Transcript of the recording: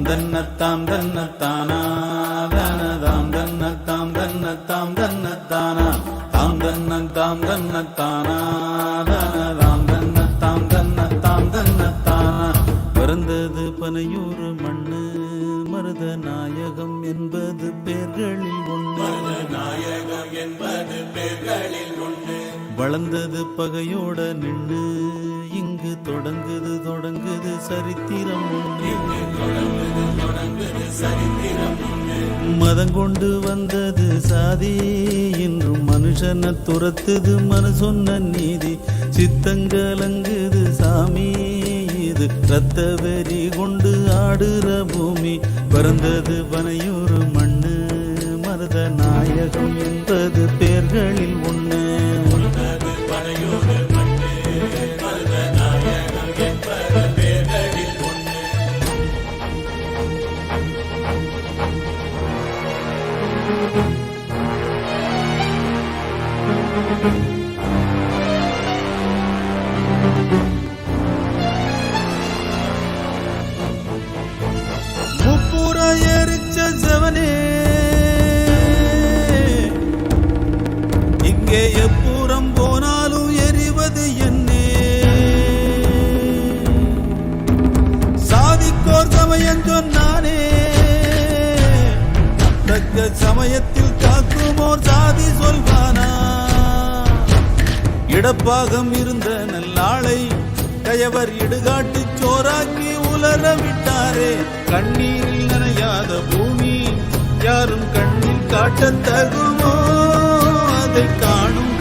தன்னத்தாம் தன்னத்தானா தானதாம் தன்னத்தாம் தன்னத்தாம் தன்னத்தானா தாம் தன்னத்தாம் தன்னத்தானா தானதாம் தன்னத்தாம் தன்னத்தாம் தன்னத்தானா. பிறந்தது பனையூறு மண்ணு மருத நாயகம் என்பது பேர்களில் ஒன்று. நாயகம் என்பது பேர்களில் ஒன்று. வளர்ந்தது பகையோட நின்று இங்கு தொடங்குது சரித்திரம் ஒன்று. மதம் கொண்டு வந்தது சாதி இன்றும் மனுஷனை துரத்துது மனு சொன்ன நீதி. சித்தங்கலங்குது சாமி இது ரத்த வெறி கொண்டு ஆடுற பூமி. பிறந்தது பனையூறு மண்ணு மருத நாயகம் என்பது பேர்களில் ஒன்று. முப்புற எரிச்ச செவனே இங்கே எப்புறம் போனாலும் எரிவது என்னே. சாதிக்கோர் சமயம் சொன்னானே தக்க சமயத்தில் காக்குமோர் சாதி சொல்வானா. இடப்பாகம் இருந்த நல்லாளை கயவர் இடுகாட்டு சோறாக்கி உலர விட்டாரே. கண்ணீரில் நனையாத பூமி யாரும் கண்ணில் காட்டத் தகுமோ அதை காணும்